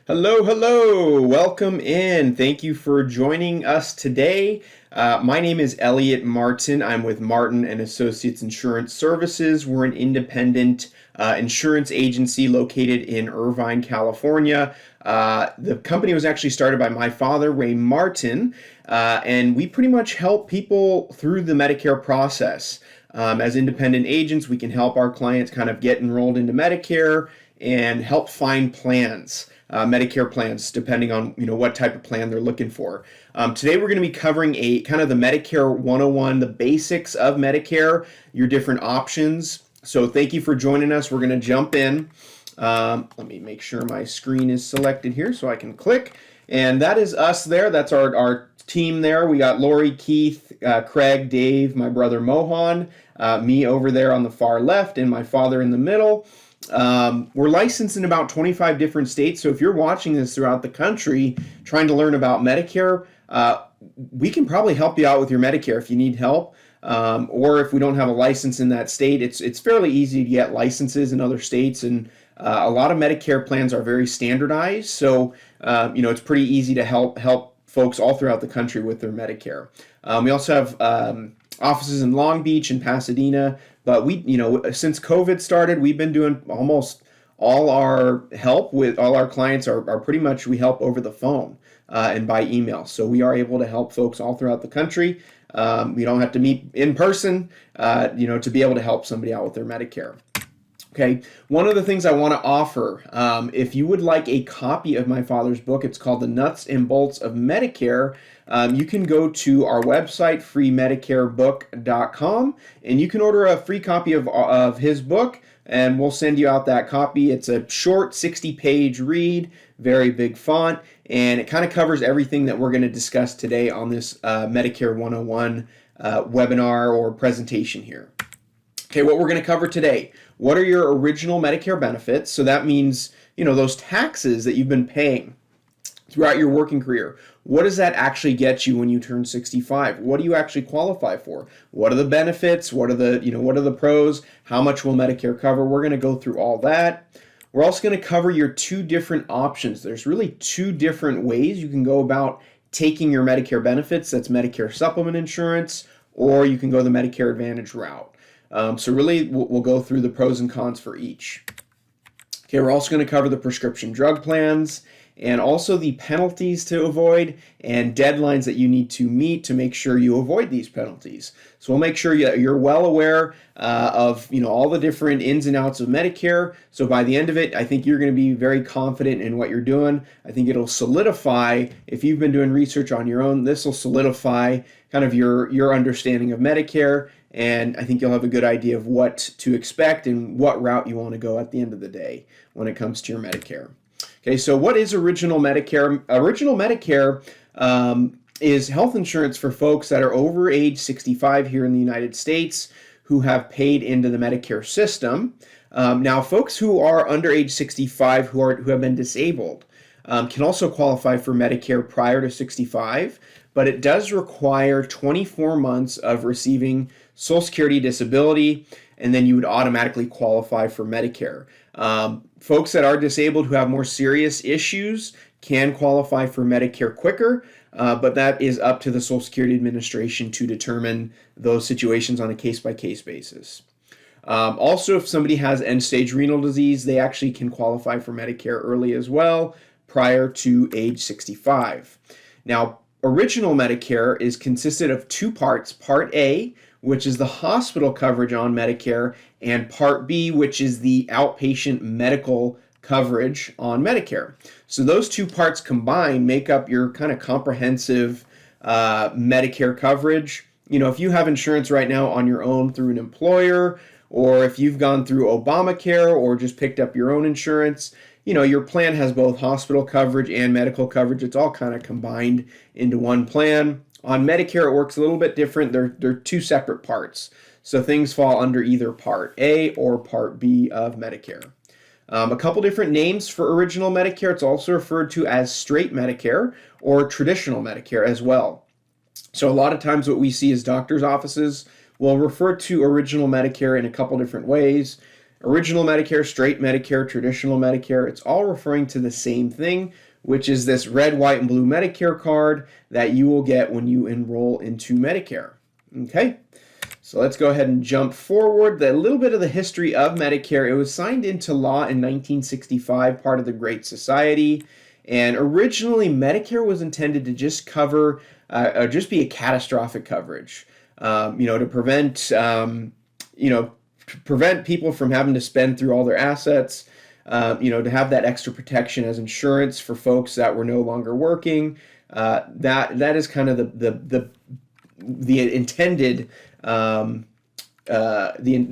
Hello, hello. Welcome in. Thank you for joining us today. My name is Elliott Martin. I'm with Martin and Associates Insurance Services. We're an independent insurance agency located in Irvine, California. The company was actually started by my father, Ray Martin, and we pretty much help people through the Medicare process. As independent agents, we can help our clients kind of get enrolled into Medicare and help find plans. Medicare plans, depending on what type of plan they're looking for. Today we're going to be covering a kind of the Medicare 101, the basics of Medicare, your different options. So thank you for joining us. We're going to jump in. Let me make sure my screen is selected here so I can click. And that is us there. That's our team there. We got Lori, Keith, Craig, Dave, my brother Mohan, me over there on the far left, and my father in the middle. We're licensed in about 25 different states, so if you're watching this throughout the country trying to learn about Medicare, we can probably help you out with your Medicare if you need help, or if we don't have a license in that state. It's fairly easy to get licenses in other states, and a lot of Medicare plans are very standardized, so it's pretty easy to help folks all throughout the country with their Medicare. We also have offices in Long Beach and Pasadena, but since COVID started, we've been doing almost all our help with all our clients are pretty much we help over the phone and by email. So we are able to help folks all throughout the country. We don't have to meet in person, to be able to help somebody out with their Medicare. Okay, one of the things I want to offer, if you would like a copy of my father's book, it's called The Nuts and Bolts of Medicare. You can go to our website, freemedicarebook.com, and you can order a free copy of his book, and we'll send you out that copy. It's a short 60-page read, very big font, and it kind of covers everything that we're going to discuss today on this Medicare 101 webinar or presentation here. Okay, what we're going to cover today. What are your original Medicare benefits? So that means, those taxes that you've been paying throughout your working career. What does that actually get you when you turn 65? What do you actually qualify for? What are the benefits? What are the pros? How much will Medicare cover? We're going to go through all that. We're also going to cover your two different options. There's really two different ways you can go about taking your Medicare benefits. That's Medicare supplement insurance, or you can go the Medicare Advantage route. So really, we'll go through the pros and cons for each. Okay, we're also going to cover the prescription drug plans and also the penalties to avoid and deadlines that you need to meet to make sure you avoid these penalties. So we'll make sure you're well aware of all the different ins and outs of Medicare. So by the end of it, I think you're going to be very confident in what you're doing. I think it'll solidify, if you've been doing research on your own, this will solidify kind of your understanding of Medicare. And I think you'll have a good idea of what to expect and what route you want to go at the end of the day when it comes to your Medicare. Okay, so what is Original Medicare? Original Medicare is health insurance for folks that are over age 65 here in the United States who have paid into the Medicare system. Now, folks who are under age 65 who have been disabled can also qualify for Medicare prior to 65, but it does require 24 months of receiving Social Security disability, and then you would automatically qualify for Medicare. Folks that are disabled who have more serious issues can qualify for Medicare quicker, but that is up to the Social Security Administration to determine those situations on a case-by-case basis. Also, if somebody has end-stage renal disease, they actually can qualify for Medicare early as well, prior to age 65. Now, Original Medicare is consisted of two parts. Part A, which is the hospital coverage on Medicare, and Part B, which is the outpatient medical coverage on Medicare. So those two parts combined make up your kind of comprehensive Medicare coverage. If you have insurance right now on your own through an employer, or if you've gone through Obamacare or just picked up your own insurance, your plan has both hospital coverage and medical coverage. It's all kind of combined into one plan. On Medicare, it works a little bit different. They're two separate parts. So things fall under either Part A or Part B of Medicare. A couple different names for Original Medicare. It's also referred to as Straight Medicare or Traditional Medicare as well. So a lot of times what we see is doctors' offices will refer to Original Medicare in a couple different ways. original Medicare, straight Medicare, traditional Medicare, it's all referring to the same thing, which is this red, white, and blue Medicare card that you will get when you enroll into Medicare. Okay, so let's go ahead and jump forward. A little bit of the history of Medicare. It was signed into law in 1965, part of the Great Society. And originally, Medicare was intended to just cover, just be a catastrophic coverage, to prevent, prevent people from having to spend through all their assets, to have that extra protection as insurance for folks that were no longer working. That is kind of the intended, the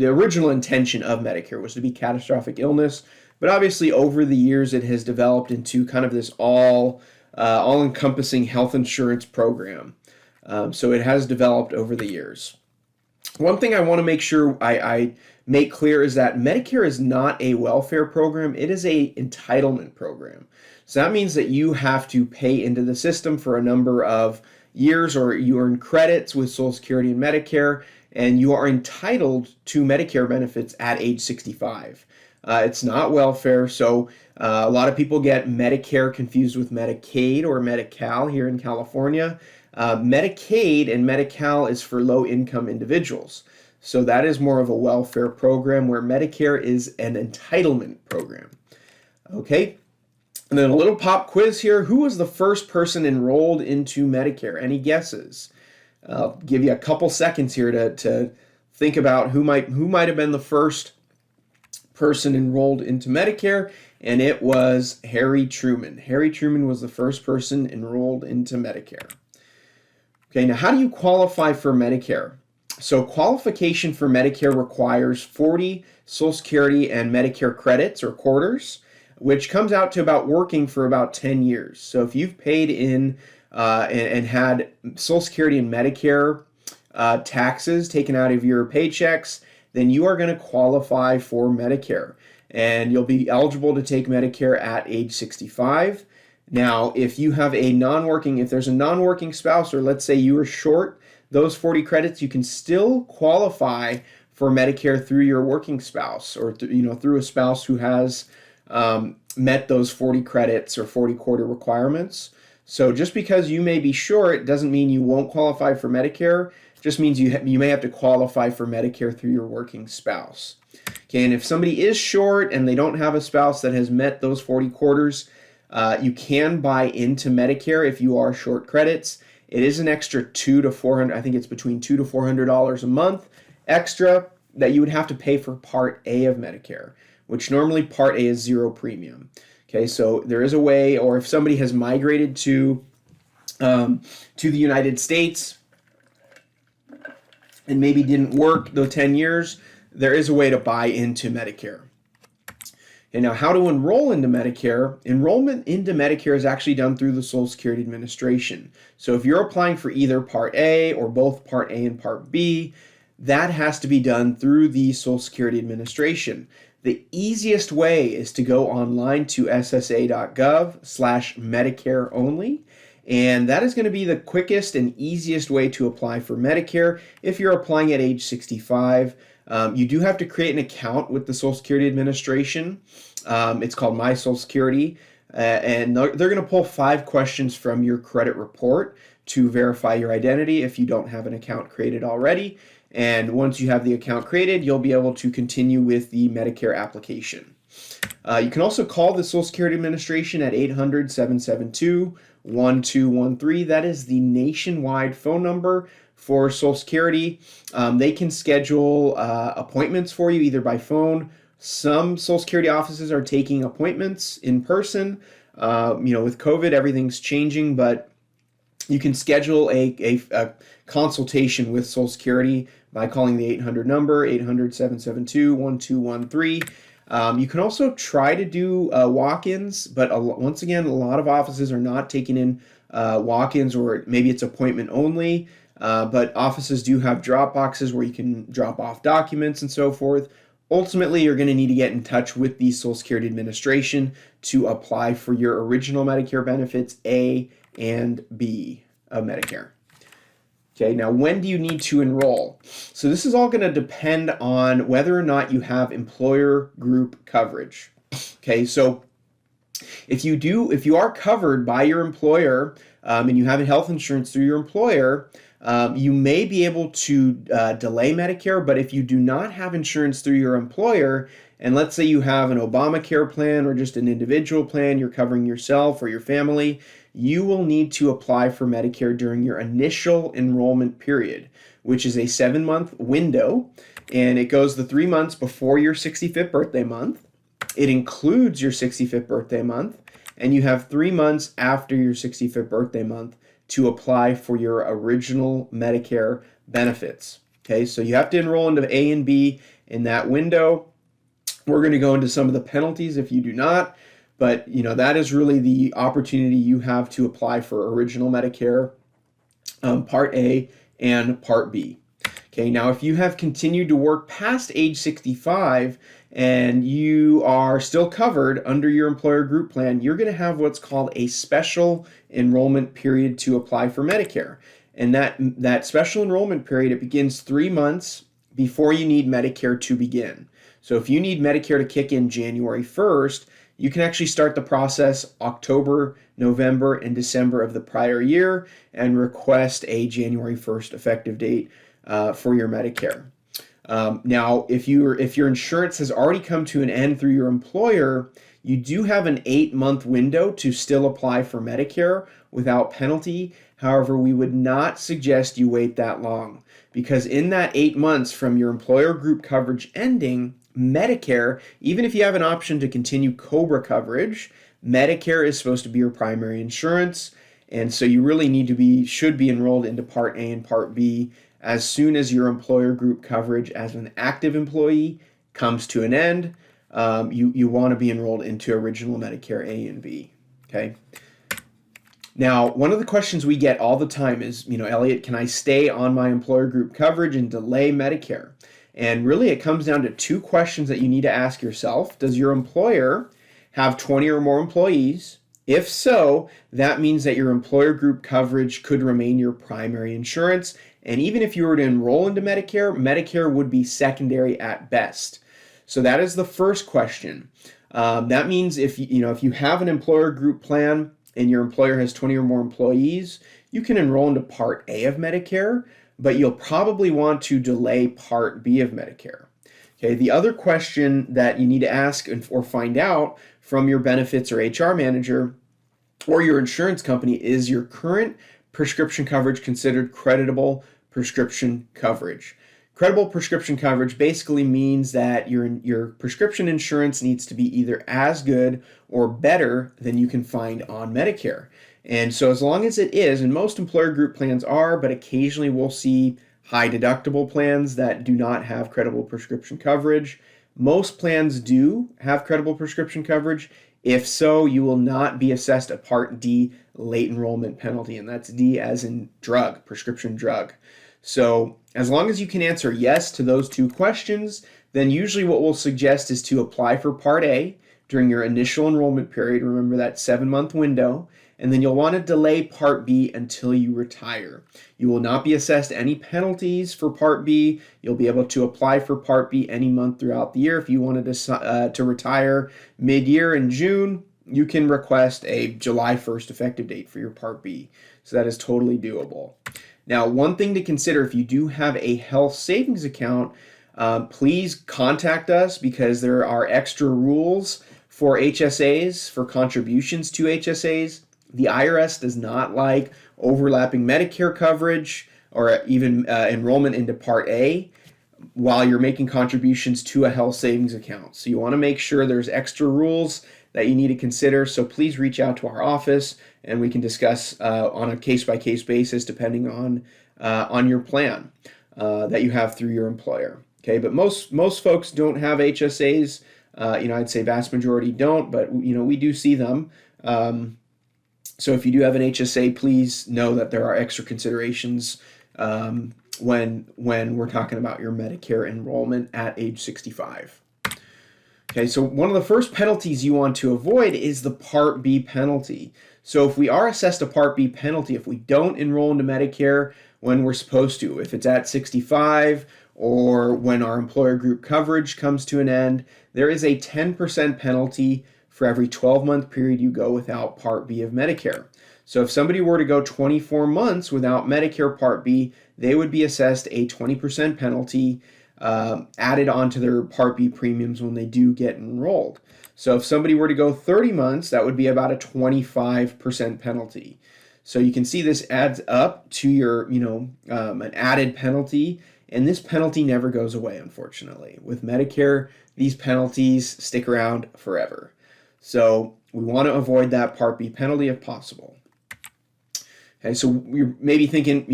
original intention of Medicare was to be catastrophic illness. But obviously, over the years, it has developed into kind of this all-encompassing health insurance program. So it has developed over the years. One thing I want to make sure I make clear is that Medicare is not a welfare program. It is a entitlement program. So that means that you have to pay into the system for a number of years, or you earn credits with Social Security and Medicare, and you are entitled to Medicare benefits at age 65. It's not welfare, so a lot of people get Medicare confused with Medicaid or Medi-Cal here in California. Medicaid and Medi-Cal is for low-income individuals. So that is more of a welfare program, where Medicare is an entitlement program. Okay, and then a little pop quiz here. Who was the first person enrolled into Medicare? Any guesses? I'll give you a couple seconds here to think about who might have been the first person enrolled into Medicare, and it was Harry Truman. Harry Truman was the first person enrolled into Medicare. Okay, now how do you qualify for Medicare? So qualification for Medicare requires 40 Social Security and Medicare credits or quarters, which comes out to about working for about 10 years. So if you've paid in and had Social Security and Medicare taxes taken out of your paychecks, then you are going to qualify for Medicare, and you'll be eligible to take Medicare at age 65. Now, if you have if there's a non-working spouse, or let's say you were short those 40 credits, you can still qualify for Medicare through your working spouse, or through a spouse who has met those 40 credits or 40 quarter requirements. So just because you may be short doesn't mean you won't qualify for Medicare. Just means you may have to qualify for Medicare through your working spouse. Okay, and if somebody is short and they don't have a spouse that has met those 40 quarters, you can buy into Medicare if you are short credits. It is an extra $200 to $400. I think it's between $200 to $400 a month extra that you would have to pay for Part A of Medicare, which normally Part A is zero premium. Okay, so there is a way, or if somebody has migrated to the United States and maybe didn't work those 10 years, there is a way to buy into Medicare. And now, how to enroll into Medicare? Enrollment into Medicare is actually done through the Social Security Administration. So if you're applying for either Part A or both Part A and Part B, that has to be done through the Social Security Administration. The easiest way is to go online to ssa.gov/Medicare only. And that is going to be the quickest and easiest way to apply for Medicare if you're applying at age 65. You do have to create an account with the Social Security Administration. It's called My Social Security. And they're going to pull 5 questions from your credit report to verify your identity if you don't have an account created already. And once you have the account created, you'll be able to continue with the Medicare application. You can also call the Social Security Administration at 800-772-1213. That is the nationwide phone number for Social Security. They can schedule appointments for you either by phone. Some Social Security offices are taking appointments in person. With COVID, everything's changing, but you can schedule a consultation with Social Security by calling the 800 number, 800-772-1213. You can also try to do walk-ins, but once again, a lot of offices are not taking in walk-ins, or maybe it's appointment only, but offices do have drop boxes where you can drop off documents and so forth. Ultimately, you're going to need to get in touch with the Social Security Administration to apply for your original Medicare benefits, A and B of Medicare. Okay, now when do you need to enroll? So this is all going to depend on whether or not you have employer group coverage. Okay, so if you are covered by your employer and you have health insurance through your employer, you may be able to delay Medicare, but if you do not have insurance through your employer, and let's say you have an Obamacare plan or just an individual plan, you're covering yourself or your family, you will need to apply for Medicare during your initial enrollment period, which is a 7-month window, and it goes the 3 months before your 65th birthday month. It includes your 65th birthday month, and you have 3 months after your 65th birthday month to apply for your original Medicare benefits. Okay, so you have to enroll into A and B in that window. We're going to go into some of the penalties if you do not, but that is really the opportunity you have to apply for original Medicare, Part A and Part B. Okay, now if you have continued to work past age 65 and you are still covered under your employer group plan, you're going to have what's called a special enrollment period to apply for Medicare. And that special enrollment period, it begins 3 months before you need Medicare to begin. So if you need Medicare to kick in January 1st, you can actually start the process October, November, and December of the prior year and request a January 1st effective date for your Medicare. Now, if your insurance has already come to an end through your employer, you do have an 8-month window to still apply for Medicare without penalty. However, we would not suggest you wait that long, because in that 8 months from your employer group coverage ending, Medicare, even if you have an option to continue COBRA coverage, Medicare is supposed to be your primary insurance, and so you really should be enrolled into Part A and Part B as soon as your employer group coverage as an active employee comes to an end. You want to be enrolled into original Medicare A and B. Okay. Now, one of the questions we get all the time is, Elliott, can I stay on my employer group coverage and delay Medicare? And really, it comes down to 2 questions that you need to ask yourself. Does your employer have 20 or more employees? If so, that means that your employer group coverage could remain your primary insurance. And even if you were to enroll into Medicare, Medicare would be secondary at best. So that is the first question. That means if you have an employer group plan and your employer has 20 or more employees, you can enroll into Part A of Medicare, but you'll probably want to delay Part B of Medicare. Okay, the other question that you need to ask or find out from your benefits or HR manager or your insurance company is your current prescription coverage considered creditable prescription coverage. Credible prescription coverage basically means that your prescription insurance needs to be either as good or better than you can find on Medicare. And so as long as it is, and most employer group plans are, but occasionally we'll see high deductible plans that do not have credible prescription coverage. Most plans do have credible prescription coverage. If so, you will not be assessed a Part D late enrollment penalty, and that's D as in drug, prescription drug. So as long as you can answer yes to those 2 questions, then usually what we'll suggest is to apply for Part A during your initial enrollment period. Remember that 7-month window. And then you'll want to delay Part B until you retire. You will not be assessed any penalties for Part B. You'll be able to apply for Part B any month throughout the year. If you wanted to retire mid-year in June, you can request a July 1st effective date for your Part B. So that is totally doable. Now, one thing to consider, if you do have a health savings account, please contact us, because there are extra rules for HSAs, for contributions to HSAs. The IRS does not like overlapping Medicare coverage or even enrollment into Part A while you're making contributions to a health savings account. So you want to make sure there's extra rules that you need to consider. So please reach out to our office and we can discuss on a case-by-case basis depending on your plan that you have through your employer. Okay, but most folks don't have HSAs. I'd say vast majority don't, but we do see them. So if you do have an HSA, please know that there are extra considerations when we're talking about your Medicare enrollment at age 65. Okay, so one of the first penalties you want to avoid is the Part B penalty. So if we are assessed a Part B penalty, if we don't enroll into Medicare when we're supposed to, if it's at 65 or when our employer group coverage comes to an end, there is a 10% penalty for every 12-month period you go without Part B of Medicare. So if somebody were to go 24 months without Medicare Part B, they would be assessed a 20% penalty added onto their Part B premiums when they do get enrolled. So if somebody were to go 30 months, that would be about a 25% penalty. So you can see this adds up to your, an added penalty, and this penalty never goes away, unfortunately. With Medicare, these penalties stick around forever. So we want to avoid that Part B penalty if possible. Okay, so you're maybe thinking,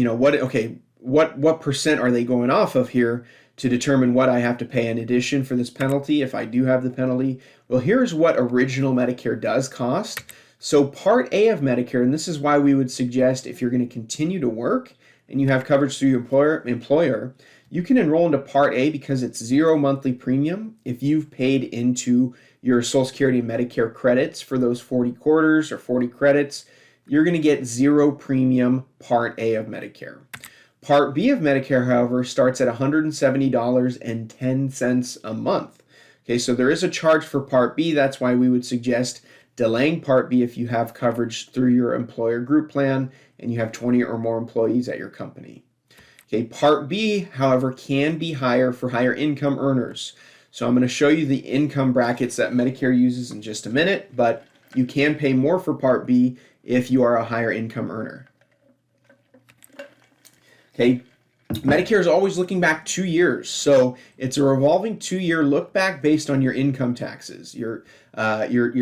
what percent are they going off of here to determine what I have to pay in addition for this penalty if I do have the penalty? Well, here's what original Medicare does cost. So Part A of Medicare, and this is why we would suggest if you're going to continue to work and you have coverage through your employer, you can enroll into Part A because it's 0 monthly premium. If you've paid into your Social Security and Medicare credits for those 40 quarters or 40 credits, you're going to get 0 premium Part A of Medicare. Part B of Medicare, however, starts at $170.10 a month. Okay, so there is a charge for Part B. That's why we would suggest delaying Part B if you have coverage through your employer group plan and you have 20 or more employees at your company. Okay, Part B, however, can be higher for higher income earners. So I'm going to show you the income brackets that Medicare uses in just a minute, but you can pay more for Part B if you are a higher income earner. Okay, Medicare is always looking back 2 years, so it's a revolving 2-year look back based on your income taxes, your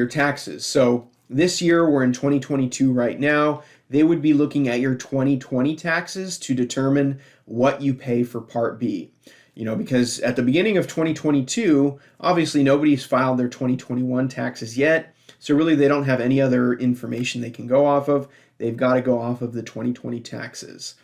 taxes. So this year we're in 2022 right now. They would be looking at your 2020 taxes to determine what you pay for Part B. Because at the beginning of 2022, obviously nobody's filed their 2021 taxes yet, so really they don't have any other information they can go off of. They've got to go off of the 2020 taxes.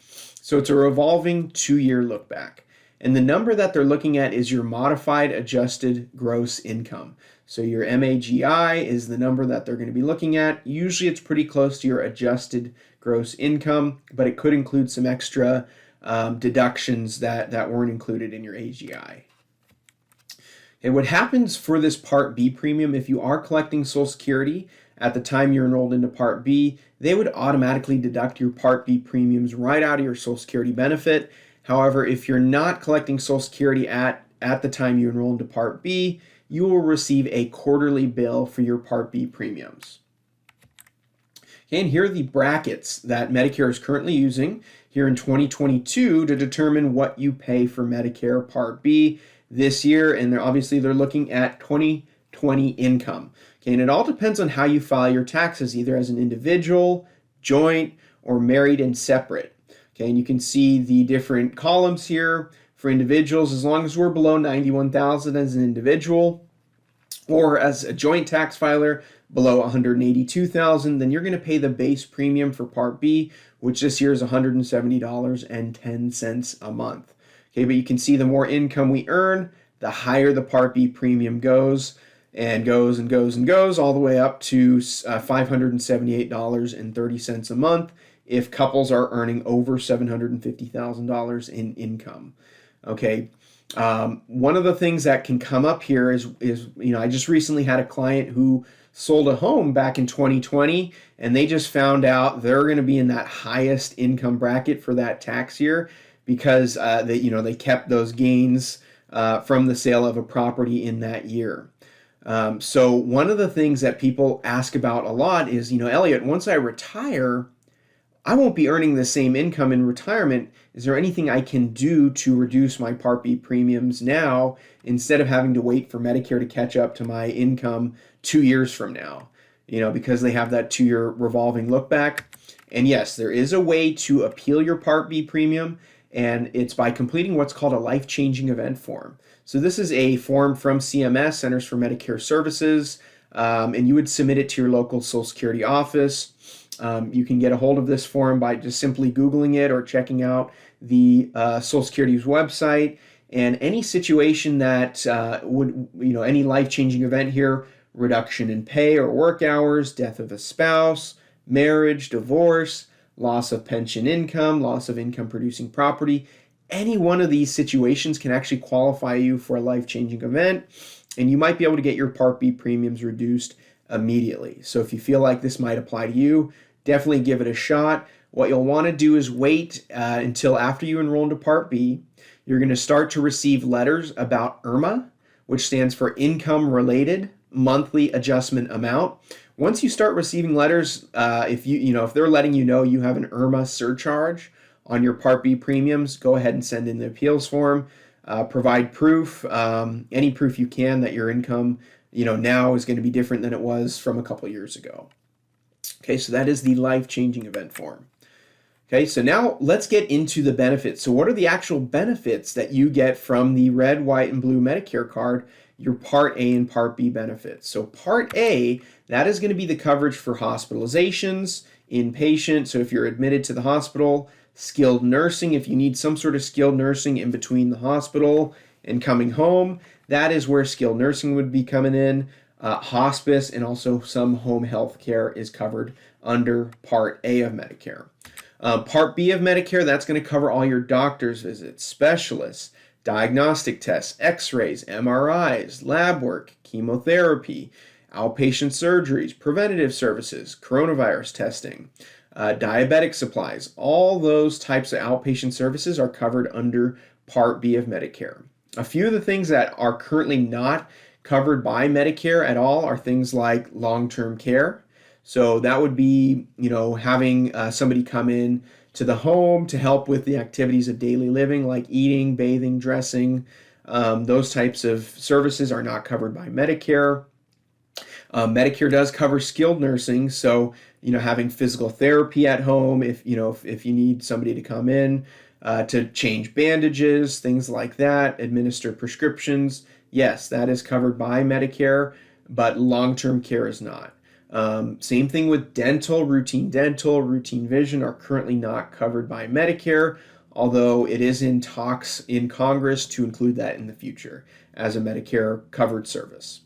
So it's a revolving 2-year look back. And the number that they're looking at is your modified adjusted gross income. So your MAGI is the number that they're going to be looking at. Usually it's pretty close to your adjusted gross income, but it could include some extra deductions that weren't included in your AGI. And what happens for this Part B premium, if you are collecting Social Security at the time you're enrolled into Part B, they would automatically deduct your Part B premiums right out of your Social Security benefit. However, if you're not collecting Social Security at the time you enroll into Part B, you will receive a quarterly bill for your Part B premiums. Okay, and here are the brackets that Medicare is currently using here in 2022 to determine what you pay for Medicare Part B this year, and they're looking at 2020 income. Okay, and it all depends on how you file your taxes, either as an individual, joint, or married and separate. Okay, and you can see the different columns here for individuals. As long as we're below $91,000 as an individual, or as a joint tax filer below $182,000, then you're going to pay the base premium for Part B, which this year is $170.10 a month. Okay, but you can see the more income we earn, the higher the Part B premium goes, and goes and goes and goes all the way up to $578.30 a month if couples are earning over $750,000 in income. Okay, one of the things that can come up here is I just recently had a client who sold a home back in 2020, and they just found out they're going to be in that highest income bracket for that tax year because they kept those gains from the sale of a property in that year. So one of the things that people ask about a lot is, Elliott, once I retire, I won't be earning the same income in retirement. Is there anything I can do to reduce my Part B premiums now instead of having to wait for Medicare to catch up to my income 2 years from now? Because they have that 2-year revolving look back. And yes, there is a way to appeal your Part B premium, and it's by completing what's called a life-changing event form. So this is a form from CMS, Centers for Medicare Services, and you would submit it to your local Social Security office. You can get a hold of this form by just simply Googling it or checking out the Social Security's website. And any situation that any life-changing event here, reduction in pay or work hours, death of a spouse, marriage, divorce, loss of pension income, loss of income producing property, any one of these situations can actually qualify you for a life-changing event, and you might be able to get your Part B premiums reduced immediately. So if you feel like this might apply to you, definitely give it a shot. What you'll want to do is wait until after you enroll into Part B. You're going to start to receive letters about IRMA, which stands for Income Related Monthly Adjustment Amount. Once you start receiving letters, if they're letting you know you have an IRMA surcharge on your Part B premiums, go ahead and send in the appeals form. Provide proof, any proof you can that your income, now is going to be different than it was from a couple years ago. Okay, so that is the life-changing event form. Okay, so now let's get into the benefits. So what are the actual benefits that you get from the red, white, and blue Medicare card, your Part A and Part B benefits? So Part A, that is going to be the coverage for hospitalizations, inpatient, so if you're admitted to the hospital, skilled nursing, if you need some sort of skilled nursing in between the hospital and coming home, that is where skilled nursing would be coming in. Hospice and also some home health care is covered under Part A of Medicare. Part B of Medicare, that's going to cover all your doctor's visits, specialists, diagnostic tests, x-rays, MRIs, lab work, chemotherapy, outpatient surgeries, preventative services, coronavirus testing, diabetic supplies. All those types of outpatient services are covered under Part B of Medicare. A few of the things that are currently not covered by Medicare at all are things like long-term care. So that would be, having somebody come in to the home to help with the activities of daily living, like eating, bathing, dressing. Those types of services are not covered by Medicare. Medicare does cover skilled nursing, so having physical therapy at home if you need somebody to come in to change bandages, things like that, administer prescriptions. Yes, that is covered by Medicare, but long-term care is not. Same thing with dental, routine vision are currently not covered by Medicare, although it is in talks in Congress to include that in the future as a Medicare covered service.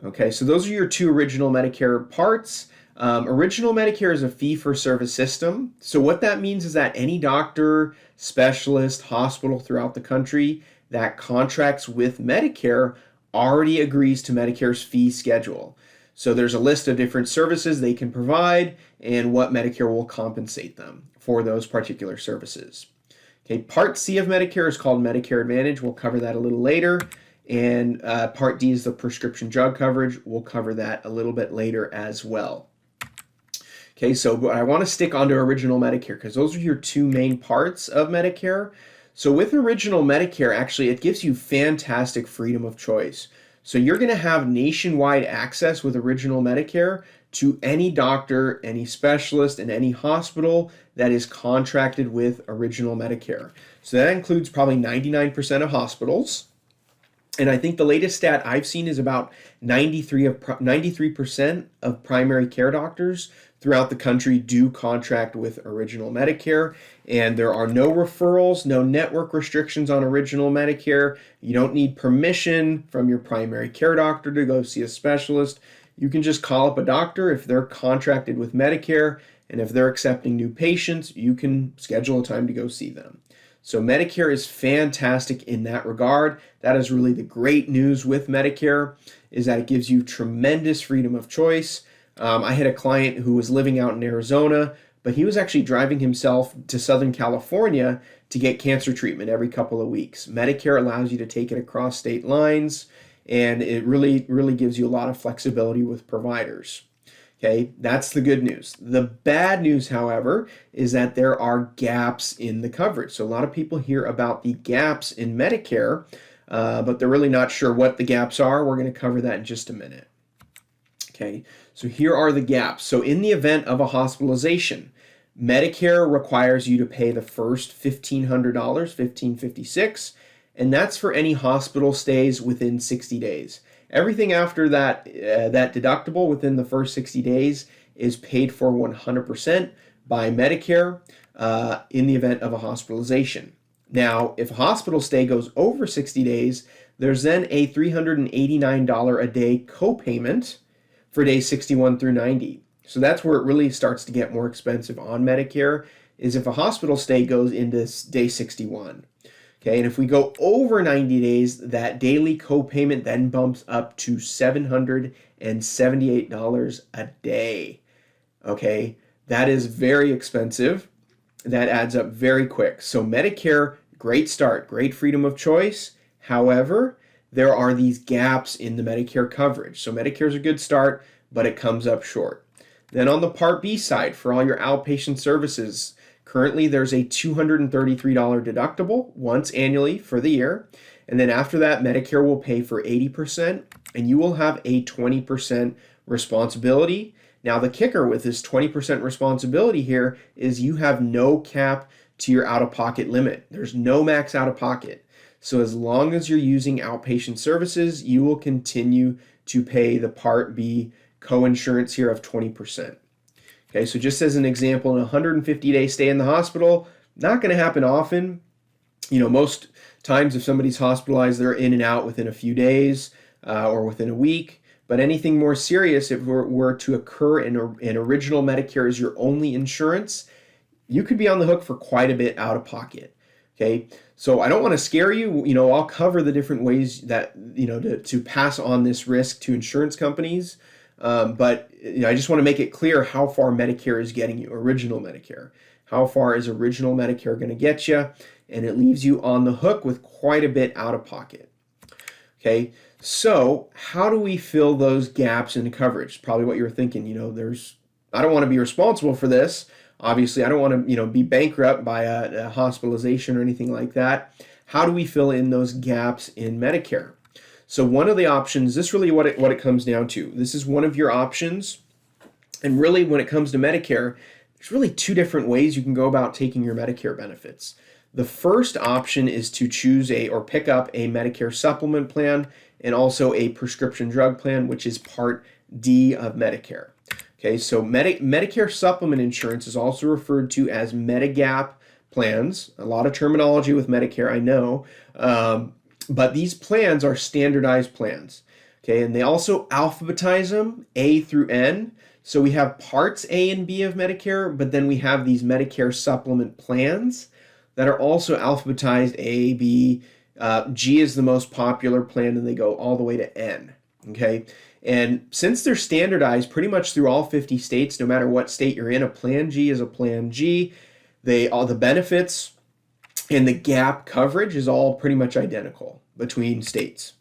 Okay, so those are your two original Medicare parts. Original Medicare is a fee-for-service system. So what that means is that any doctor, specialist, hospital throughout the country that contracts with Medicare already agrees to Medicare's fee schedule. So there's a list of different services they can provide and what Medicare will compensate them for those particular services. Okay, Part C of Medicare is called Medicare Advantage. We'll cover that a little later. And Part D is the prescription drug coverage. We'll cover that a little bit later as well. Okay, so I want to stick onto Original Medicare because those are your two main parts of Medicare. So with Original Medicare, actually, it gives you fantastic freedom of choice. So you're going to have nationwide access with Original Medicare to any doctor, any specialist, and any hospital that is contracted with Original Medicare. So that includes probably 99% of hospitals. And I think the latest stat I've seen is about 93% of primary care doctors throughout the country do contract with Original Medicare, and there are no referrals, no network restrictions on Original Medicare. You don't need permission from your primary care doctor to go see a specialist. You can just call up a doctor if they're contracted with Medicare, and if they're accepting new patients, you can schedule a time to go see them. So Medicare is fantastic in that regard. That is really the great news with Medicare, is that it gives you tremendous freedom of choice. I had a client who was living out in Arizona, but he was actually driving himself to Southern California to get cancer treatment every couple of weeks. Medicare allows you to take it across state lines, and it really gives you a lot of flexibility with providers. Okay, that's the good news. The bad news, however, is that there are gaps in the coverage. So a lot of people hear about the gaps in Medicare, but they're really not sure what the gaps are. We're going to cover that in just a minute. Okay, so here are the gaps. So in the event of a hospitalization, Medicare requires you to pay the first $1,500, $1,556, and that's for any hospital stays within 60 days. Everything after that, that deductible within the first 60 days is paid for 100% by Medicare in the event of a hospitalization. Now, if a hospital stay goes over 60 days, there's then a $389 a day copayment for days 61 through 90. So that's where it really starts to get more expensive on Medicare, is if a hospital stay goes into day 61. Okay, and if we go over 90 days, that daily copayment then bumps up to $778 a day. Okay, that is very expensive. That adds up very quick. So Medicare, great start, great freedom of choice. However, there are these gaps in the Medicare coverage. So Medicare is a good start, but it comes up short. Then on the Part B side, for all your outpatient services, currently there's a $233 deductible once annually for the year. And then after that, Medicare will pay for 80%, and you will have a 20% responsibility. Now, the kicker with this 20% responsibility here is you have no cap to your out-of-pocket limit. There's no max out-of-pocket. So as long as you're using outpatient services, you will continue to pay the Part B co-insurance here of 20%. Okay, so just as an example, a 150-day stay in the hospital, not going to happen often. You know, most times if somebody's hospitalized, they're in and out within a few days or within a week. But anything more serious, if it were to occur in original Medicare as your only insurance, you could be on the hook for quite a bit out of pocket. Okay, so I don't want to scare you. You know, I'll cover the different ways that, you know, to pass on this risk to insurance companies. But you know, I just want to make it clear how far Medicare is getting you, original Medicare. How far is original Medicare going to get you? And it leaves you on the hook with quite a bit out of pocket. Okay, so how do we fill those gaps in coverage? Probably what you're thinking. You know, I don't want to be responsible for this. Obviously, I don't want to, you know, be bankrupt by a hospitalization or anything like that. How do we fill in those gaps in Medicare? So one of the options, this is really what it comes down to. This is one of your options. And really, when it comes to Medicare, there's really two different ways you can go about taking your Medicare benefits. The first option is to choose or pick up a Medicare supplement plan and also a prescription drug plan, which is Part D of Medicare. Okay, so Medicare supplement insurance is also referred to as MEDIGAP plans. A lot of terminology with Medicare, I know, but these plans are standardized plans. Okay, and they also alphabetize them A through N. So we have Parts A and B of Medicare, but then we have these Medicare supplement plans that are also alphabetized A, B. G is the most popular plan, and they go all the way to N. Okay, and since they're standardized pretty much through all 50 states, no matter what state you're in, a Plan G is a Plan G. All the benefits and the gap coverage is all pretty much identical between states.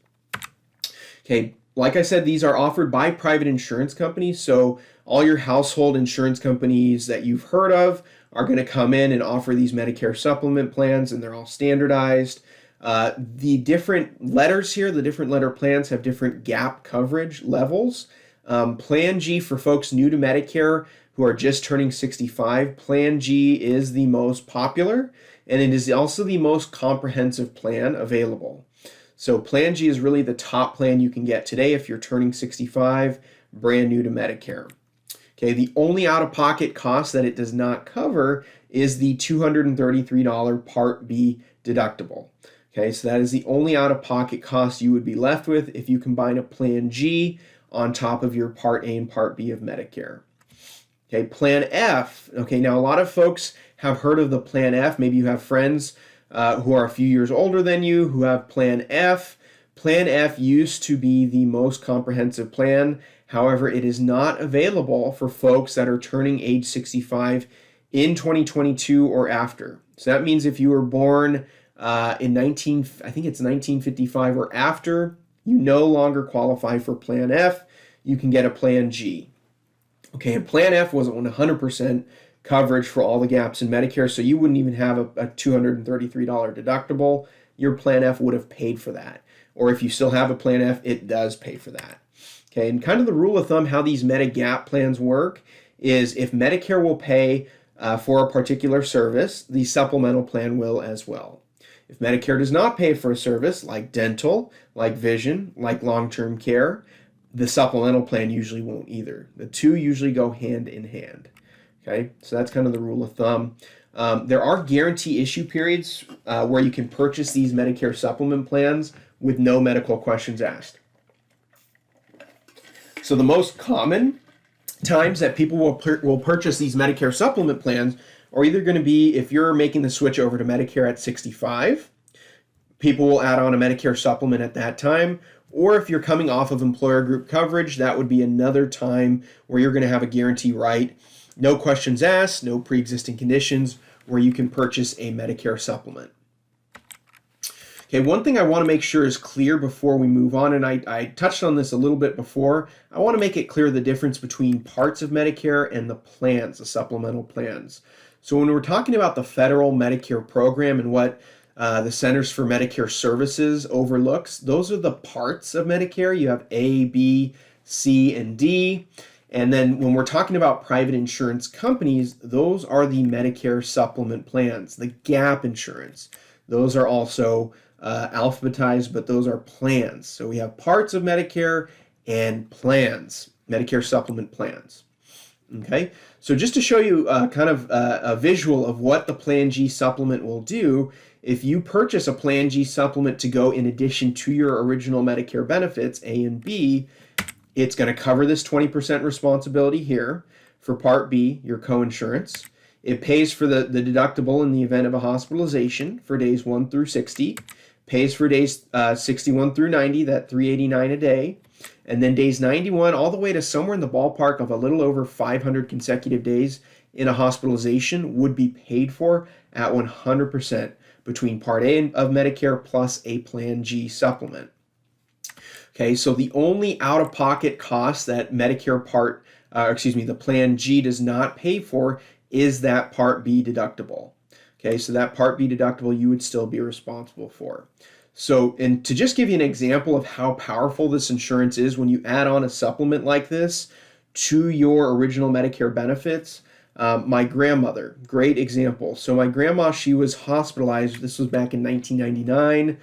Okay, like I said, these are offered by private insurance companies, so all your household insurance companies that you've heard of are going to come in and offer these Medicare supplement plans, and they're all standardized. The different letters here, the different letter plans have different gap coverage levels. Plan G, for folks new to Medicare who are just turning 65, Plan G is the most popular, and it is also the most comprehensive plan available. So Plan G is really the top plan you can get today if you're turning 65, brand new to Medicare. Okay, the only out-of-pocket cost that it does not cover is the $233 Part B deductible. Okay, so that is the only out-of-pocket cost you would be left with if you combine a Plan G on top of your Part A and Part B of Medicare. Okay, Plan F. Okay, now a lot of folks have heard of the Plan F. Maybe you have friends who are a few years older than you who have Plan F. Plan F used to be the most comprehensive plan. However, it is not available for folks that are turning age 65 in 2022 or after. So that means if you were born in 1955 or after, you no longer qualify for Plan F. You can get a Plan G. Okay, and Plan F wasn't 100% coverage for all the gaps in Medicare, so you wouldn't even have a $233 deductible. Your Plan F would have paid for that. Or if you still have a Plan F, it does pay for that. Okay, and kind of the rule of thumb how these Medigap plans work is if Medicare will pay for a particular service, the supplemental plan will as well. If Medicare does not pay for a service like dental, like vision, like long-term care, the supplemental plan usually won't either. The two usually go hand in hand. Okay, so that's kind of the rule of thumb. There are guarantee issue periods where you can purchase these Medicare supplement plans with no medical questions asked. So the most common times that people will purchase these Medicare supplement plans are either going to be if you're making the switch over to Medicare at 65, people will add on a Medicare supplement at that time, or if you're coming off of employer group coverage, that would be another time where you're going to have a guarantee right, no questions asked, no pre-existing conditions, where you can purchase a Medicare supplement. Okay, one thing I want to make sure is clear before we move on, and I touched on this a little bit before, I want to make it clear the difference between parts of Medicare and the plans, the supplemental plans. So when we're talking about the federal Medicare program and what the Centers for Medicare Services overlooks, those are the parts of Medicare. You have A, B, C, and D. And then when we're talking about private insurance companies, those are the Medicare supplement plans, the gap insurance. Those are also alphabetized, but those are plans. So we have parts of Medicare and plans, Medicare supplement plans. Okay, so just to show you kind of a visual of what the Plan G supplement will do, if you purchase a Plan G supplement to go in addition to your original Medicare benefits, A and B, it's going to cover this 20% responsibility here for Part B, your coinsurance. It pays for the deductible in the event of a hospitalization for days 1 through 60, pays for days 61 through 90, that $389 a day, and then days 91 all the way to somewhere in the ballpark of a little over 500 consecutive days in a hospitalization would be paid for at 100% between Part A of Medicare plus a Plan G supplement. Okay, so the only out-of-pocket cost that Medicare the Plan G does not pay for is that Part B deductible. Okay, so that Part B deductible you would still be responsible for. So, and to just give you an example of how powerful this insurance is when you add on a supplement like this to your original Medicare benefits, my grandmother, great example. So my grandma, she was hospitalized, this was back in 1999,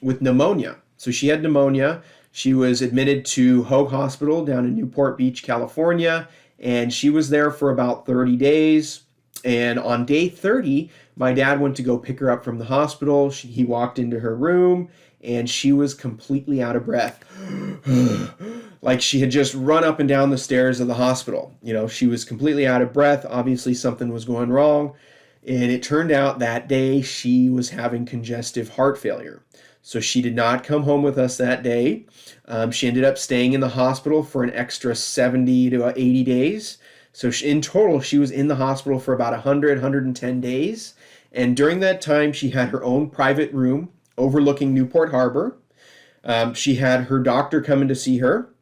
with pneumonia. So she had pneumonia. She was admitted to Hoag Hospital down in Newport Beach, California, and she was there for about 30 days. And on day 30, my dad went to go pick her up from the hospital. He walked into her room, and she was completely out of breath. Like she had just run up and down the stairs of the hospital. You know, she was completely out of breath. Obviously, something was going wrong. And it turned out that day she was having congestive heart failure. So she did not come home with us that day. She ended up staying in the hospital for an extra 70 to 80 days. So in total, she was in the hospital for about 110 days. And during that time, she had her own private room overlooking Newport Harbor. She had her doctor come in to see her.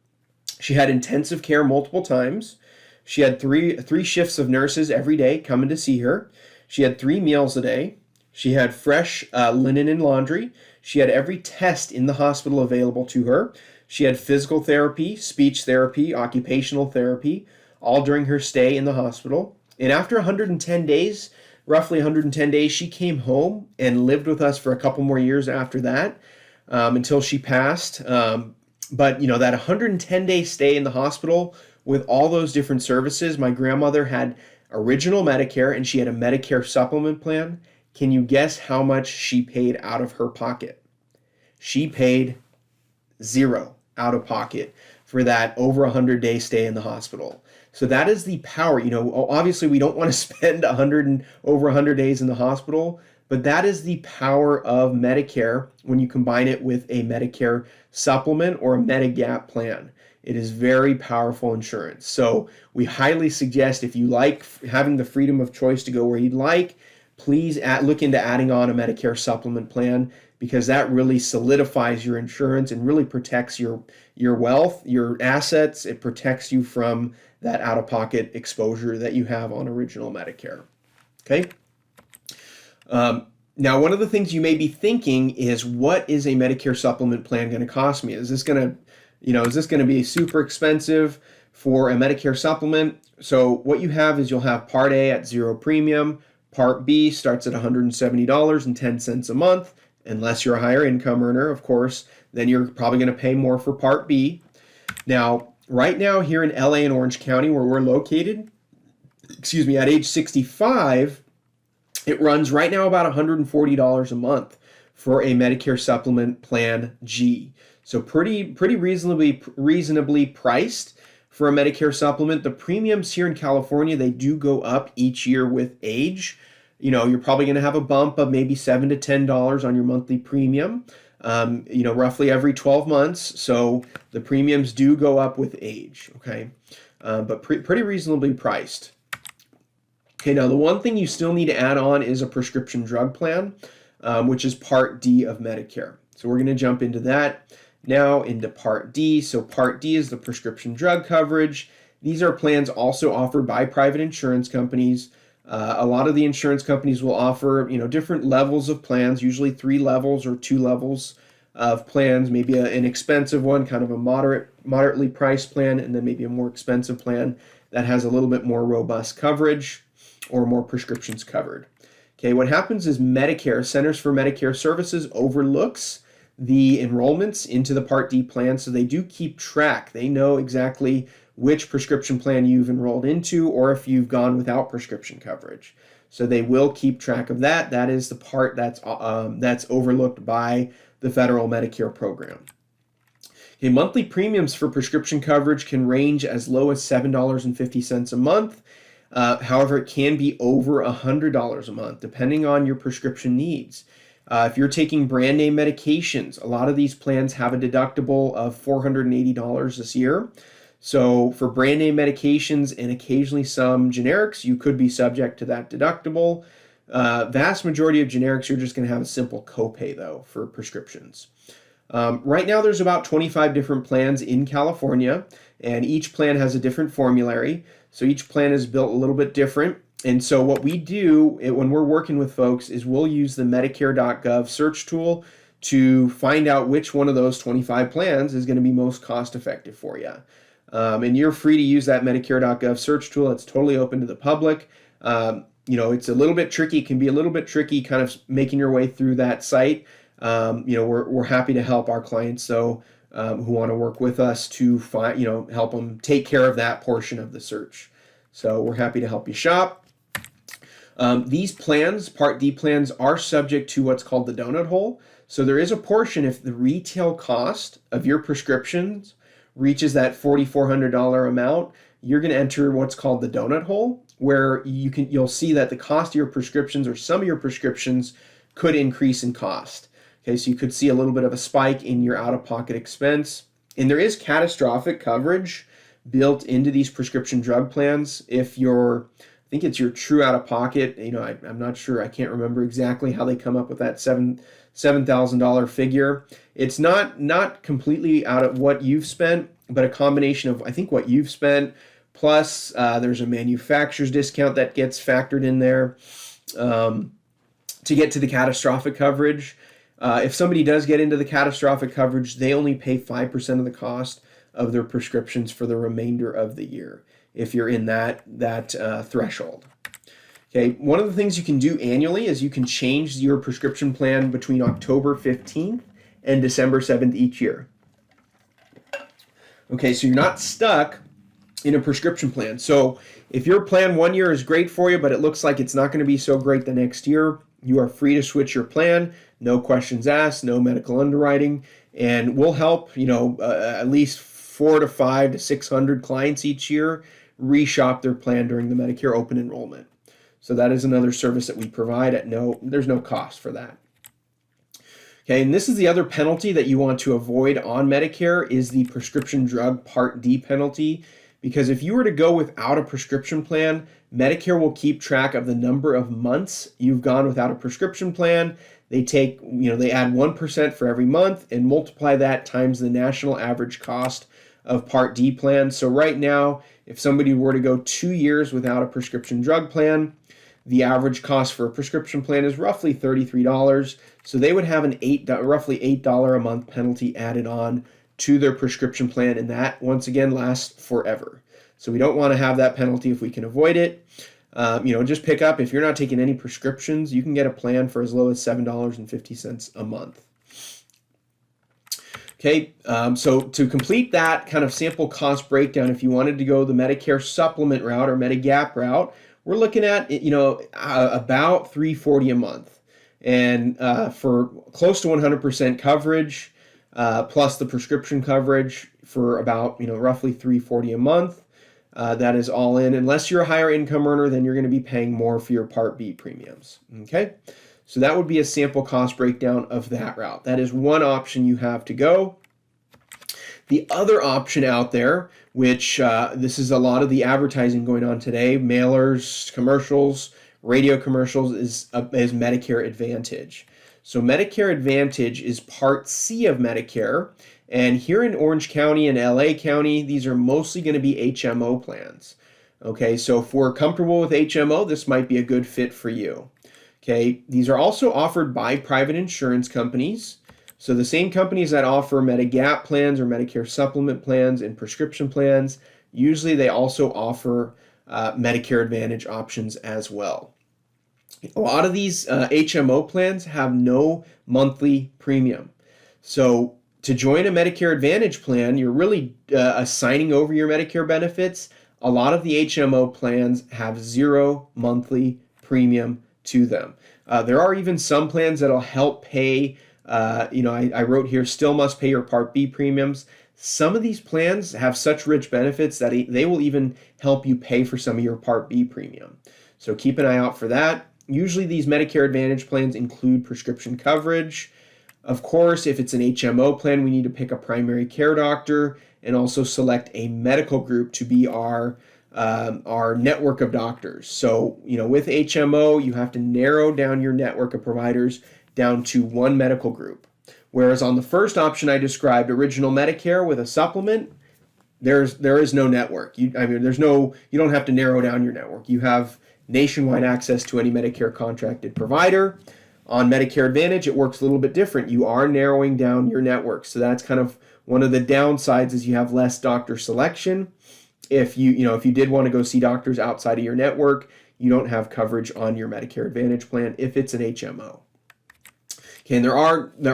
She had intensive care multiple times. She had three shifts of nurses every day coming to see her. She had 3 meals a day. She had fresh linen and laundry. She had every test in the hospital available to her. She had physical therapy, speech therapy, occupational therapy, all during her stay in the hospital. And after 110 days, roughly 110 days, she came home and lived with us for a couple more years after that, until she passed. But, you know, that 110-day stay in the hospital with all those different services, my grandmother had original Medicare and she had a Medicare supplement plan. Can you guess how much she paid out of her pocket? She paid $0 out of pocket for that over 100-day stay in the hospital. So that is the power. You know, obviously we don't want to spend over 100 days in the hospital, but that is the power of Medicare when you combine it with a Medicare supplement or a MEDIGAP plan. It is very powerful insurance. So we highly suggest, if you like having the freedom of choice to go where you'd like, please look into adding on a Medicare supplement plan, because that really solidifies your insurance and really protects your wealth, your assets. It protects you from that out-of-pocket exposure that you have on original Medicare. Okay. Now, one of the things you may be thinking is, what is a Medicare supplement plan going to cost me? Is this going to be super expensive for a Medicare supplement? So what you have is you'll have Part A at 0 premium. Part B starts at $170.10 a month. Unless you're a higher income earner, of course, then you're probably going to pay more for Part B. Now, right now here in LA and Orange County, where we're located, at age 65, It runs right now about $140 a month for a Medicare Supplement Plan G. So pretty reasonably priced for a Medicare supplement. The premiums here in California, they do go up each year with age. You're probably going to have a bump of maybe $7 to $10 on your monthly premium, roughly every 12 months. So the premiums do go up with age, okay? But pretty reasonably priced. Okay, now the one thing you still need to add on is a prescription drug plan, which is Part D of Medicare. So we're going to jump into that now, into Part D. So Part D is the prescription drug coverage. These are plans also offered by private insurance companies. A lot of the insurance companies will offer, different levels of plans, usually 3 levels or 2 levels of plans, maybe an expensive one, kind of a moderately priced plan, and then maybe a more expensive plan that has a little bit more robust coverage or more prescriptions covered. Okay, what happens is Medicare, Centers for Medicare Services, overlooks the enrollments into the Part D plan, so they do keep track. They know exactly which prescription plan you've enrolled into or if you've gone without prescription coverage. So they will keep track of that. That is the part that's overlooked by the federal Medicare program. Okay, monthly premiums for prescription coverage can range as low as $7.50 a month. However, it can be over $100 a month, depending on your prescription needs. If you're taking brand name medications, a lot of these plans have a deductible of $480 this year. So for brand name medications and occasionally some generics, you could be subject to that deductible. Vast majority of generics, you're just going to have a simple copay, though, for prescriptions. Right now, there's about 25 different plans in California, and each plan has a different formulary. So each plan is built a little bit different. And so what we do when we're working with folks is we'll use the Medicare.gov search tool to find out which one of those 25 plans is going to be most cost effective for you. And you're free to use that Medicare.gov search tool. It's totally open to the public. It's a little bit tricky. It can be a little bit tricky kind of making your way through that site. We're happy to help our clients, though, who want to work with us to find, help them take care of that portion of the search. So we're happy to help you shop. These plans, Part D plans, are subject to what's called the donut hole. So there is a portion if the retail cost of your prescriptions reaches that $4,400 amount, you're going to enter what's called the donut hole, where you'll see that the cost of your prescriptions or some of your prescriptions could increase in cost. Okay, so you could see a little bit of a spike in your out-of-pocket expense. And there is catastrophic coverage built into these prescription drug plans. If I think it's your true out-of-pocket, I'm not sure, I can't remember exactly how they come up with that $7,000 figure. It's not completely out of what you've spent, but a combination of, I think, what you've spent, plus there's a manufacturer's discount that gets factored in there to get to the catastrophic coverage. If somebody does get into the catastrophic coverage, they only pay 5% of the cost of their prescriptions for the remainder of the year, if you're in that threshold. Okay, one of the things you can do annually is you can change your prescription plan between October 15th and December 7th each year. Okay, so you're not stuck in a prescription plan. So if your plan one year is great for you, but it looks like it's not going to be so great the next year, you are free to switch your plan. No questions asked, no medical underwriting, and we'll help, at least 400 to 500 to 600 clients each year reshop their plan during the Medicare open enrollment. So that is another service that we provide there's no cost for that. Okay, and this is the other penalty that you want to avoid on Medicare is the prescription drug Part D penalty. Because if you were to go without a prescription plan, Medicare will keep track of the number of months you've gone without a prescription plan. They they add 1% for every month and multiply that times the national average cost of Part D plans. So right now, if somebody were to go 2 years without a prescription drug plan, the average cost for a prescription plan is roughly $33. So they would have roughly $8 a month penalty added on to their prescription plan, and that once again lasts forever. So we don't want to have that penalty if we can avoid it. Just pick up, if you're not taking any prescriptions, you can get a plan for as low as $7.50 a month. Okay, so to complete that kind of sample cost breakdown, if you wanted to go the Medicare supplement route or MEDIGAP route, we're looking at, about $340 a month. And for close to 100% coverage, plus the prescription coverage for about, roughly $340 a month. That is all in. Unless you're a higher income earner, then you're going to be paying more for your Part B premiums. Okay, so that would be a sample cost breakdown of that route. That is one option you have to go. The other option out there, which this is a lot of the advertising going on today, mailers, commercials, radio commercials, is Medicare Advantage. So Medicare Advantage is Part C of Medicare. And here in Orange County and LA County, these are mostly going to be HMO plans. Okay, so if we're comfortable with HMO, this might be a good fit for you. Okay, these are also offered by private insurance companies. So the same companies that offer MEDIGAP plans or Medicare supplement plans and prescription plans, usually they also offer Medicare Advantage options as well. A lot of these HMO plans have no monthly premium. So to join a Medicare Advantage plan, you're really assigning over your Medicare benefits. A lot of the HMO plans have zero monthly premium to them. There are even some plans that'll help pay, I wrote here, still must pay your Part B premiums. Some of these plans have such rich benefits that they will even help you pay for some of your Part B premium. So keep an eye out for that. Usually these Medicare Advantage plans include prescription coverage. Of course, if it's an HMO plan, we need to pick a primary care doctor and also select a medical group to be our network of doctors. So, with HMO, you have to narrow down your network of providers down to one medical group. Whereas on the first option I described, original Medicare with a supplement, there is no network. You don't have to narrow down your network. You have nationwide access to any Medicare contracted provider. On Medicare Advantage, it works a little bit different. You are narrowing down your network. So that's kind of one of the downsides, is you have less doctor selection. If you did want to go see doctors outside of your network, you don't have coverage on your Medicare Advantage plan if it's an HMO. Okay, and there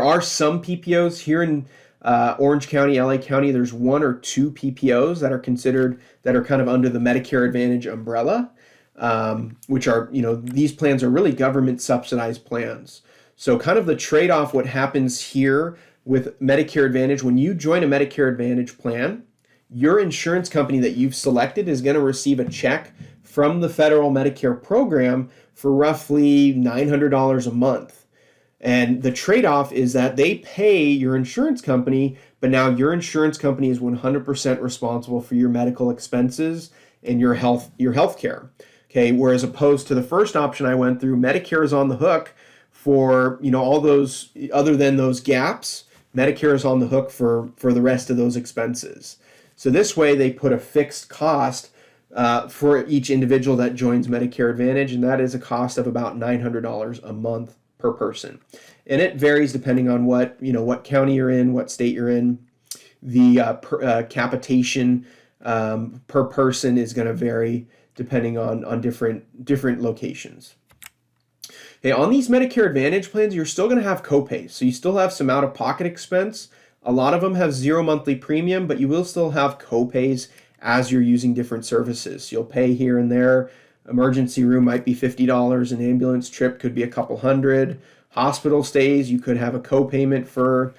are some PPOs here in Orange County, LA County. There's one or two PPOs that are kind of under the Medicare Advantage umbrella. Which are, these plans are really government subsidized plans. So kind of the trade-off, what happens here with Medicare Advantage, when you join a Medicare Advantage plan, your insurance company that you've selected is going to receive a check from the federal Medicare program for roughly $900 a month. And the trade-off is that they pay your insurance company, but now your insurance company is 100% responsible for your medical expenses and your health care. Okay, whereas opposed to the first option I went through, Medicare is on the hook for, all those, other than those gaps, Medicare is on the hook for the rest of those expenses. So this way they put a fixed cost for each individual that joins Medicare Advantage, and that is a cost of about $900 a month per person. And it varies depending on what county you're in, what state you're in. The capitation per person is going to vary depending on different locations. Okay, on these Medicare Advantage plans, you're still going to have copays. So you still have some out-of-pocket expense. A lot of them have zero monthly premium, but you will still have copays as you're using different services. You'll pay here and there. Emergency room might be $50. An ambulance trip could be a couple hundred. Hospital stays, you could have a copayment for,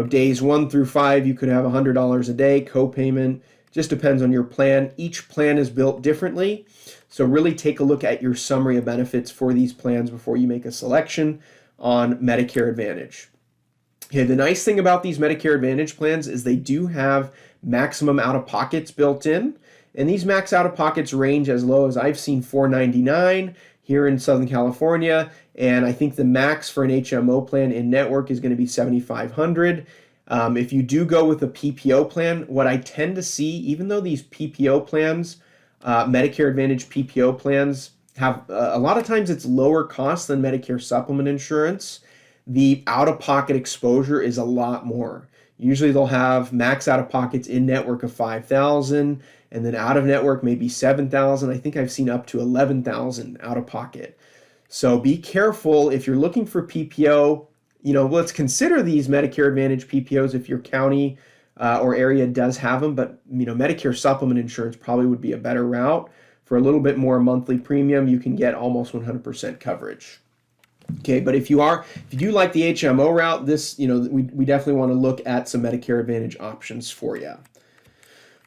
days 1 through 5. You could have $100 a day copayment. Just depends on your plan. Each plan is built differently. So really take a look at your summary of benefits for these plans before you make a selection on Medicare Advantage. Okay, the nice thing about these Medicare Advantage plans is they do have maximum out-of-pockets built in. And these max out-of-pockets range as low as I've seen $499 here in Southern California. And I think the max for an HMO plan in network is going to be $7,500. If you do go with a PPO plan, what I tend to see, even though these PPO plans, Medicare Advantage PPO plans, have a lot of times it's lower cost than Medicare supplement insurance, the out-of-pocket exposure is a lot more. Usually they'll have max out-of-pockets in network of $5,000, and then out-of-network maybe $7,000. I think I've seen up to $11,000 out-of-pocket. So be careful if you're looking for PPO. Let's consider these Medicare Advantage PPOs if your county or area does have them, but Medicare supplement insurance probably would be a better route for a little bit more monthly premium, you can get almost 100% coverage. Okay, but if you do like the HMO route, this, we definitely want to look at some Medicare Advantage options for you.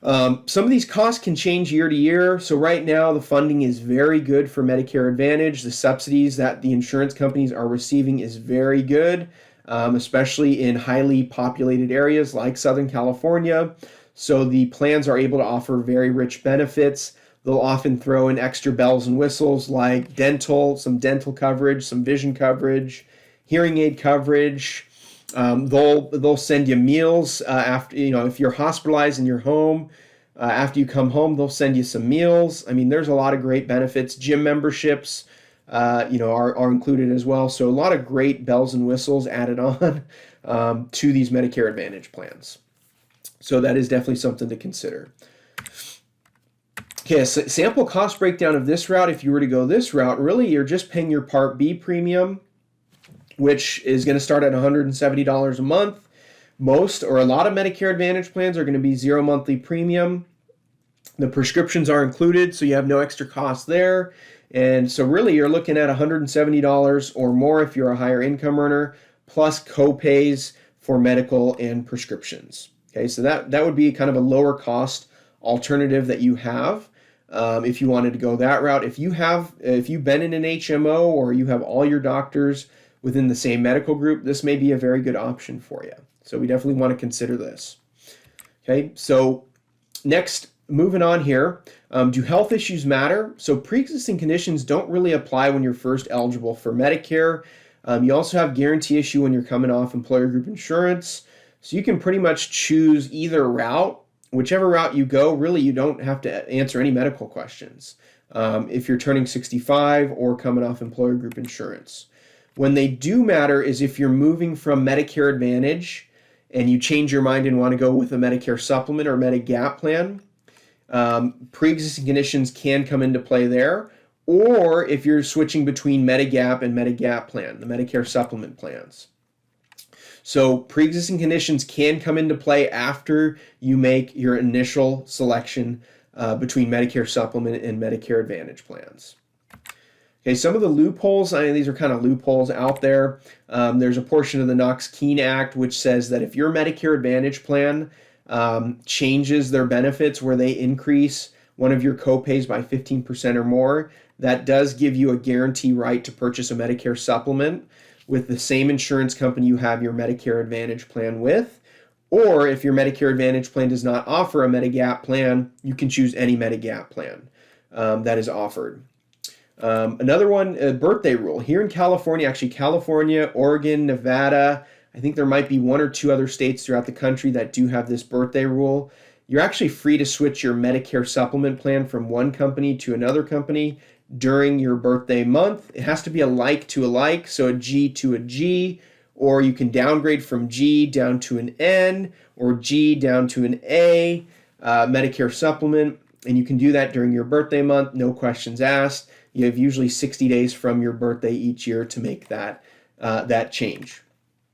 Some of these costs can change year to year. So right now, the funding is very good for Medicare Advantage. The subsidies that the insurance companies are receiving is very good, especially in highly populated areas like Southern California. So the plans are able to offer very rich benefits. They'll often throw in extra bells and whistles like some dental coverage, some vision coverage, hearing aid coverage. They'll send you meals after, if you're hospitalized in your home, after you come home, they'll send you some meals. I mean, there's a lot of great benefits. Gym memberships, are included as well. So a lot of great bells and whistles added on to these Medicare Advantage plans. So that is definitely something to consider. Okay, a sample cost breakdown of this route. If you were to go this route, really you're just paying your Part B premium, which is going to start at $170 a month. Most or a lot of Medicare Advantage plans are going to be 0 monthly premium. The prescriptions are included, so you have no extra cost there. And so really you're looking at $170 or more if you're a higher income earner, plus co-pays for medical and prescriptions. Okay, so that would be kind of a lower cost alternative that you have. If you wanted to go that route. If you've been in an HMO or you have all your doctors within the same medical group, this may be a very good option for you. So we definitely want to consider this. Okay, so next, moving on here, do health issues matter? So pre-existing conditions don't really apply when you're first eligible for Medicare. You also have guarantee issue when you're coming off employer group insurance. So you can pretty much choose either route. Whichever route you go, really you don't have to answer any medical questions if you're turning 65 or coming off employer group insurance. When they do matter is if you're moving from Medicare Advantage and you change your mind and want to go with a Medicare supplement or MEDIGAP plan. Pre-existing conditions can come into play there. Or if you're switching between MEDIGAP and MEDIGAP plan, the Medicare supplement plans. So pre-existing conditions can come into play after you make your initial selection between Medicare supplement and Medicare Advantage plans. Okay, some of the loopholes, these are kind of loopholes out there. There's a portion of the Knox-Keene Act which says that if your Medicare Advantage plan changes their benefits where they increase one of your copays by 15% or more, that does give you a guarantee right to purchase a Medicare supplement with the same insurance company you have your Medicare Advantage plan with. Or if your Medicare Advantage plan does not offer a MEDIGAP plan, you can choose any MEDIGAP plan that is offered. Another one, a birthday rule. Here in California, actually California, Oregon, Nevada, I think there might be 1 or 2 other states throughout the country that do have this birthday rule. You're actually free to switch your Medicare supplement plan from one company to another company during your birthday month. It has to be a like to a like, so a G to a G, or you can downgrade from G down to an N or G down to an A Medicare supplement, and you can do that during your birthday month, no questions asked. You have usually 60 days from your birthday each year to make that change.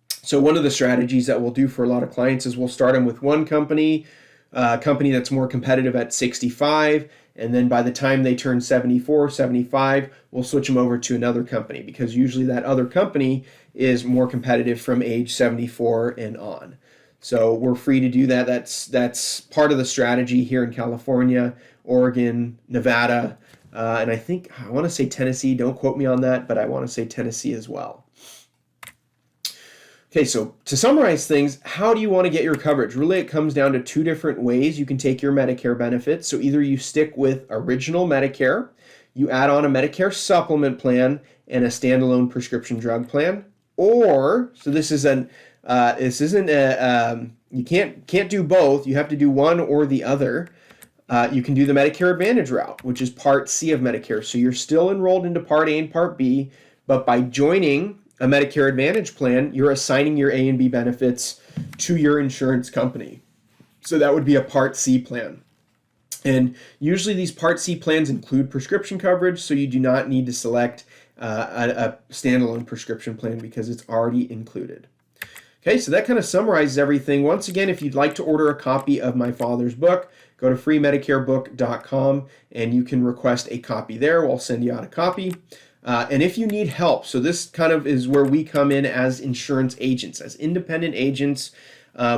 So one of the strategies that we'll do for a lot of clients is we'll start them with one company that's more competitive at 65, and then by the time they turn 74, 75, we'll switch them over to another company because usually that other company is more competitive from age 74 and on. So we're free to do that. That's part of the strategy here in California, Oregon, Nevada, and I want to say Tennessee. Don't quote me on that, but I want to say Tennessee as well. Okay, so to summarize things, how do you want to get your coverage? Really, it comes down to 2 different ways you can take your Medicare benefits. So either you stick with original Medicare, you add on a Medicare supplement plan and a standalone prescription drug plan, or, so this isn't you can't do both. You have to do one or the other. You can do the Medicare Advantage route, which is Part C of Medicare. So you're still enrolled into Part A and Part B, but by joining a Medicare Advantage plan, you're assigning your A and B benefits to your insurance company. So that would be a Part C plan. And usually these Part C plans include prescription coverage, so you do not need to select a standalone prescription plan because it's already included. Okay, so that kind of summarizes everything. Once again, if you'd like to order a copy of my father's book, go to freemedicarebook.com and you can request a copy there. We'll send you out a copy. And if you need help, so this kind of is where we come in as insurance agents, as independent agents.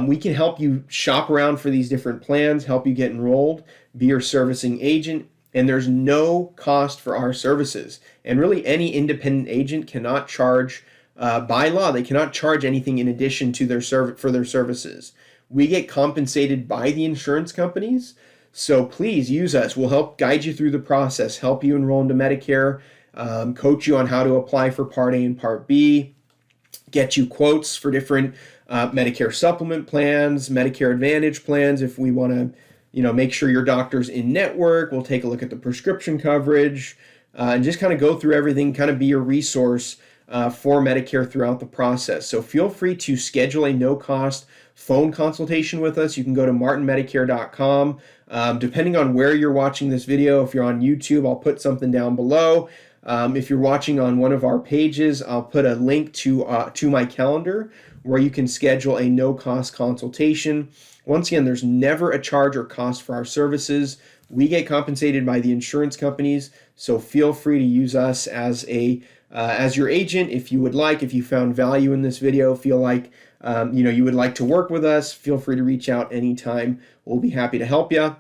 We can help you shop around for these different plans, help you get enrolled, be your servicing agent, and there's no cost for our services. And really any independent agent cannot charge, by law, they cannot charge anything in addition to their for their services. We get compensated by the insurance companies, so please use us. We'll help guide you through the process, help you enroll into Medicare, coach you on how to apply for Part A and Part B, get you quotes for different Medicare supplement plans, Medicare Advantage plans. If we want to, make sure your doctor's in network, we'll take a look at the prescription coverage, and just kind of go through everything, kind of be your resource for Medicare throughout the process. So feel free to schedule a no-cost phone consultation with us. You can go to martinmedicare.com. Depending on where you're watching this video, if you're on YouTube, I'll put something down below. If you're watching on one of our pages, I'll put a link to my calendar where you can schedule a no-cost consultation. Once again, there's never a charge or cost for our services. We get compensated by the insurance companies, so feel free to use us as your agent if you would like. If you found value in this video, feel like you would like to work with us, feel free to reach out anytime. We'll be happy to help you.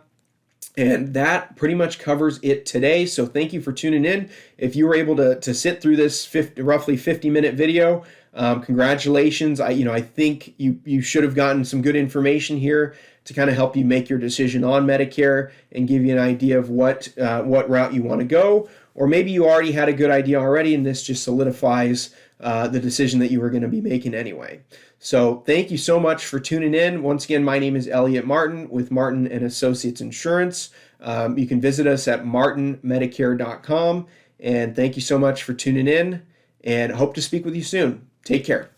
And that pretty much covers it today. So thank you for tuning in. If you were able to sit through this roughly 50-minute video, congratulations. I think you should have gotten some good information here to kind of help you make your decision on Medicare and give you an idea of what route you want to go. Or maybe you already had a good idea already, and this just solidifies the decision that you were going to be making anyway. So thank you so much for tuning in. Once again, my name is Elliott Martin with Martin & Associates Insurance. You can visit us at martinmedicare.com. And thank you so much for tuning in, and hope to speak with you soon. Take care.